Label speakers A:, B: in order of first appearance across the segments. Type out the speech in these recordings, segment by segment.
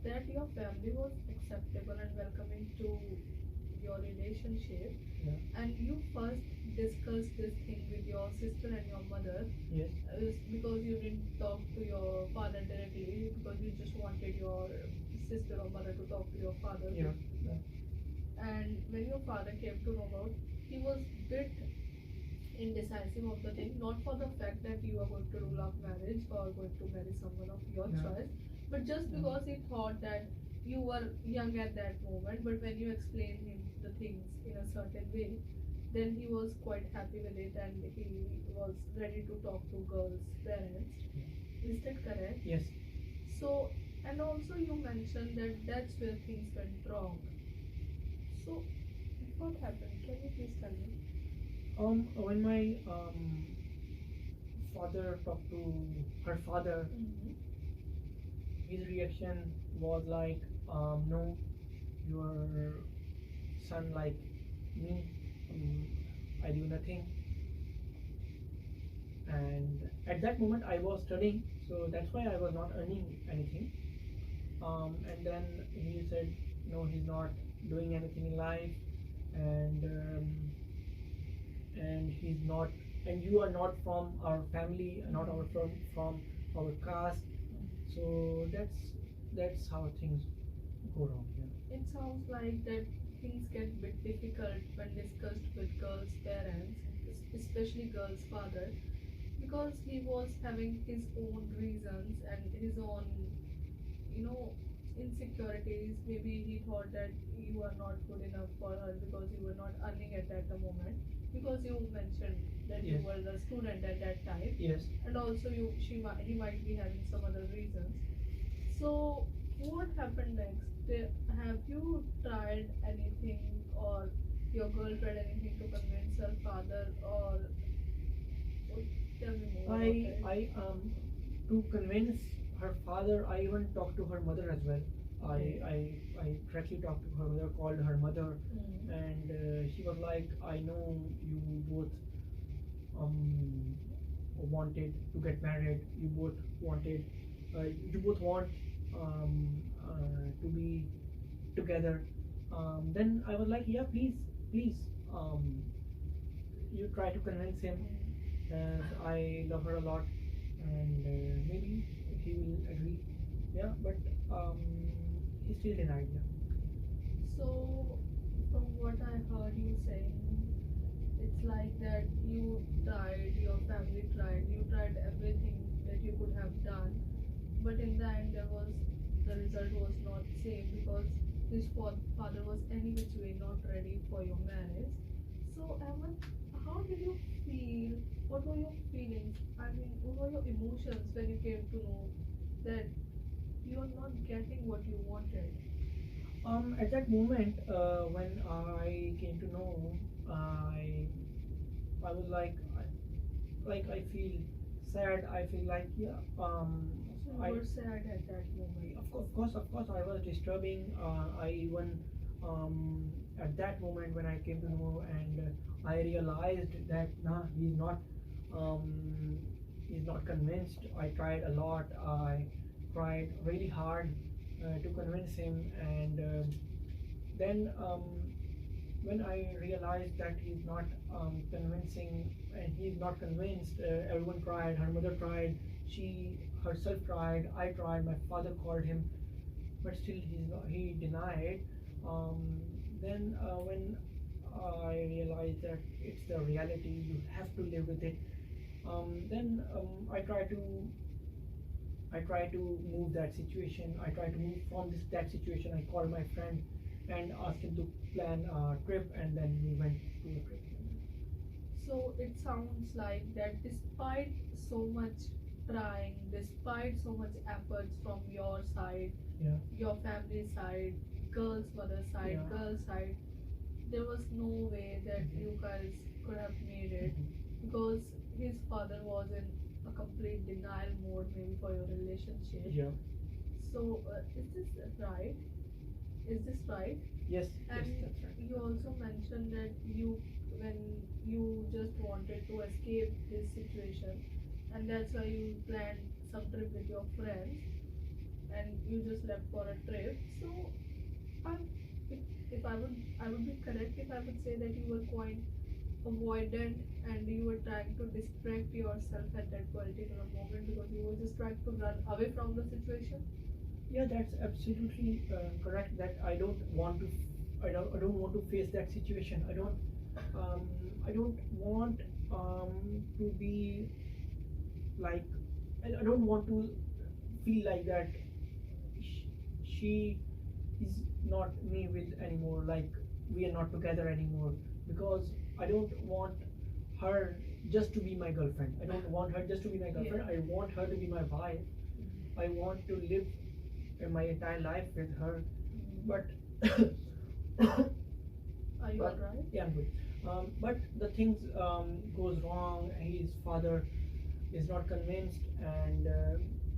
A: that your family was acceptable and welcoming to your relationship,
B: Yeah.
A: and you first discussed this thing with your sister and your mother,
B: Yes.
A: because you didn't talk to your father directly because you just wanted your sister or mother to talk to your father.
B: Yeah. Yeah.
A: And when your father came to know about, he was bit indecisive of the thing, not for the fact that you are going to rule out marriage or going to marry someone of your
B: Yeah.
A: choice, but just because he thought that you were young at that moment. But when you explained him the things in a certain way, then he was quite happy with it and he was ready to talk to girls' parents. Is that correct?
B: Yes.
A: So, and also you mentioned that that's where things went wrong. So, what happened? Can you please tell me?
B: When my father talked to her father,
A: Mm-hmm.
B: his reaction was like, no, your son like me, um, I do nothing. And at that moment, I was studying, so that's why I was not earning anything. And then he said, no, he's not doing anything in life, and he's not, and you are not from our family, not our from our caste. So that's how things go wrong here.
A: It sounds like that things get a bit difficult when discussed with girls' parents, especially girls' father, because he was having his own reasons and his own, you know, insecurities. Maybe he thought that you are not good enough for her because you were not earning it at the moment. Because you mentioned that you
B: Yes.
A: were the student at that time,
B: Yes.
A: and also he might be having some other reasons. So, what happened next? Have you tried anything, or your girl tried anything to convince her father, or tell me more about it?
B: I to convince her father, I even talked to her mother as well.
A: Okay.
B: I directly talked to her mother, called her mother,
A: Mm.
B: and she was like, I know you both um wanted to get married. You both wanted, you both want to be together. Then I was like, yeah, please, please, um, you try to convince him. I love her a lot, and maybe he will agree. Yeah, but um, he still denied. Yeah.
A: So, from what I heard you saying, it's like that you tried, your family tried, you tried everything that you could have done, but in the end, the result was not same because his father was any which way not ready for your marriage. So, Ahmed, how did you feel? What were your feelings? I mean, what were your emotions when you came to know that you're not getting what you wanted?
B: At that moment, when I came to know, I I was like I feel sad. I feel like, yeah.
A: So you
B: I
A: were sad at that moment.
B: of course, I was disturbing. I even at that moment when I came to know, and I realized that nah, um, he's not convinced. I tried a lot. I tried really hard to convince him, and then when I realized that he's not convincing, and he's not convinced, everyone tried. Her mother tried. She herself tried. I tried. My father called him, but still he's not. He denied. Then when I realized that it's the reality, you have to live with it. Then I try to move that situation. I try to move from that situation. I called my friend and asked him to plan a trip, and then we went to a trip.
A: So it sounds like that despite so much trying, despite so much efforts from your side,
B: Yeah.
A: your family side, girl's mother side,
B: Yeah.
A: girl's side, there was no way that you guys could have made it because his father was in a complete denial mode maybe for your relationship.
B: Yeah.
A: So is this right? Is this right?
B: Yes.
A: And
B: Yes, that's right.
A: you also mentioned that when you just wanted to escape this situation, and that's why you planned some trip with your friends. and you just left for a trip. So I, if, if I would be correct if I would say that you were quite avoidant and you were trying to distract yourself at that particular moment because you were just trying to run away from the situation.
B: Yeah, that's absolutely correct. That I don't want to. I don't want to face that situation. Um, I don't want to be like. I don't want to feel like that. She is not me with anymore. Like we are not together anymore because I don't want her just to be my girlfriend. I don't want her just to be my girlfriend.
A: Yeah.
B: I want her to be my wife. I want to live my entire life with her. But
A: Are you
B: but
A: alright?
B: yeah, I'm good. But the things goes wrong. His father is not convinced, and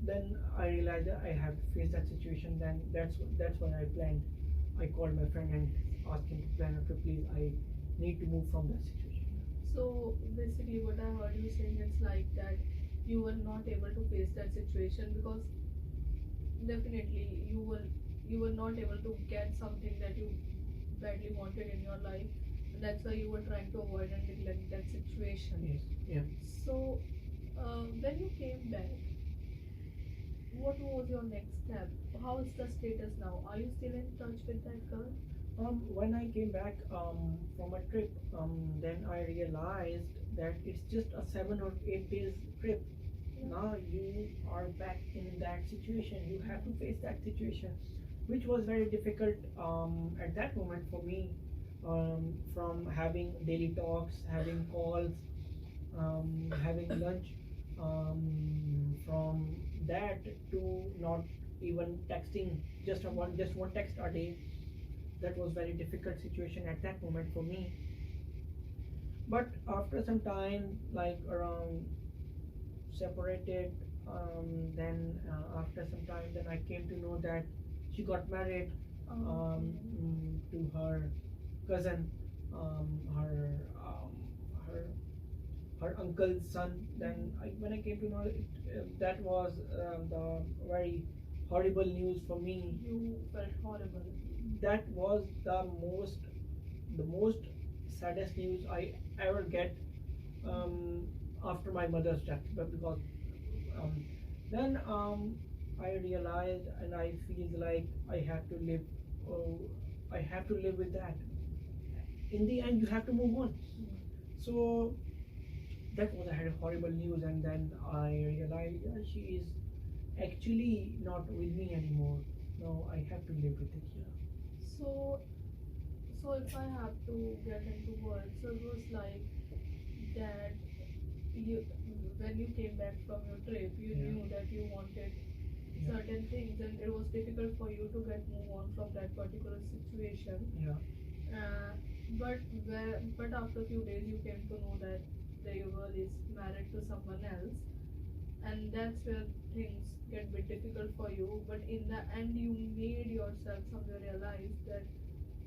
B: then I realized that I have to face that situation. Then that's why I planned. I called my friend and asked him to plan a trip. Please, I need to move from that situation.
A: So basically, what I heard you saying, it's like that you were not able to face that situation because definitely you were not able to get something that you badly wanted in your life, and that's why you were trying to avoid and neglect that situation.
B: Yes, yeah.
A: So when you came back, what was your next step? How is the status now? Are you still in touch with that girl?
B: When I came back from a trip, then I realized that it's just a 7 or 8 days trip.
A: Yeah.
B: Now you are back in that situation. You have to face that situation, which was very difficult at that moment for me. From having daily talks, having calls, having lunch, from that to not even texting, just one text a day. That was very difficult situation at that moment for me. But after some time, like around separated, then after some time, then I came to know that she got married
A: Okay.
B: to her cousin, her her her uncle's son. Then when I came to know it, that was the very horrible news for me.
A: You felt horrible.
B: That was the most saddest news I ever get after my mother's death. But because um, then I realized and I feel like I have to live. Oh, I have to live with that. In the end, you have to move on. So that was a horrible news, and then I realized, yeah, she is actually not with me anymore. No, I have to live with it. Yeah.
A: So, so if I have to get into words, so it was like that you, when you came back from your trip, you
B: Yeah.
A: knew that you wanted
B: Yeah.
A: certain things, and it was difficult for you to get move on from that particular situation.
B: Yeah.
A: Uh, but after a few days, you came to know that the girl is married to someone else, and that's where things get a bit difficult for you. But in the end, you made yourself somewhere realize that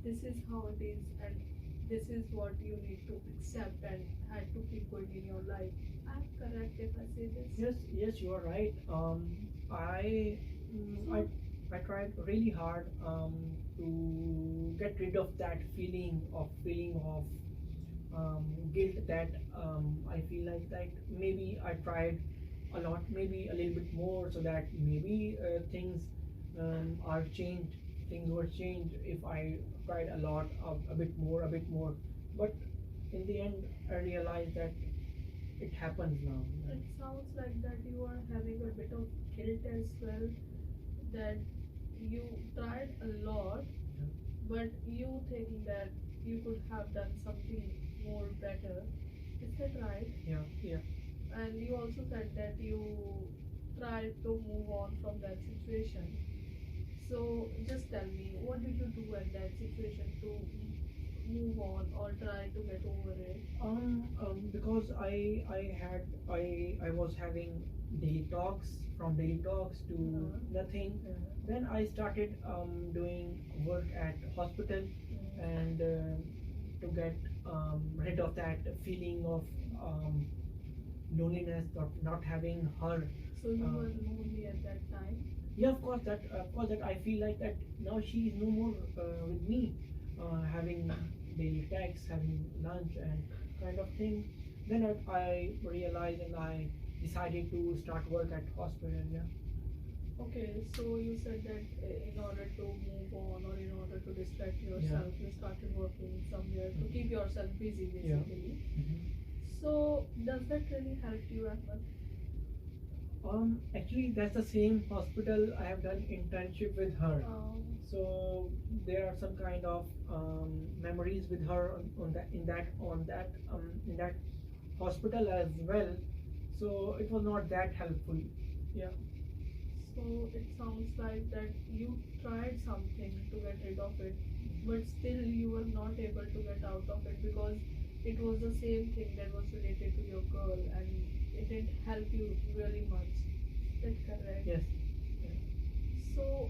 A: this is how it is, and this is what you need to accept and had to keep going in your life. I'm correct if I say this?
B: Yes, yes, you are right. I,
A: So,
B: I tried really hard to get rid of that feeling of guilt that I feel like that maybe I tried a lot, maybe a little bit more, so that maybe things are changed. Things were changed if I tried a lot, a bit more, a bit more. But in the end, I realized that it happens now.
A: it sounds like that you are having a bit of guilt as well, that you tried a lot, but you think that you could have done something more better. Is that right?
B: Yeah, yeah.
A: And you also said that you tried to move on from that situation. So just tell me, what did you do at that situation to move on or try to get over it?
B: Because I was having daily talks, from daily talks to
A: Uh-huh.
B: nothing.
A: Uh-huh.
B: Then I started doing work at hospital, and to get rid of that feeling of loneliness, not having her.
A: So you
B: Uh,
A: were lonely at that time.
B: Yeah, of course that I feel like that now she is no more with me, having daily texts, having lunch and kind of thing. Then I realized and I decided to start work at hospital. Yeah.
A: Okay, so you said that in order to move on or in order to distract
B: Yeah.
A: yourself, you started working somewhere to keep yourself busy
B: Yeah.
A: basically.
B: Mhm.
A: So does that really help you, Ahmed?
B: Actually, that's the same hospital I have done internship with her.
A: Um,
B: So there are some kind of memories with her on that in that hospital as well. So it was not that helpful. Yeah.
A: so it sounds like that you tried something to get rid of it, but still you were not able to get out of it because it was the same thing that was related to your girl and it didn't help you really much. Is that correct?
B: Yes. Yeah.
A: So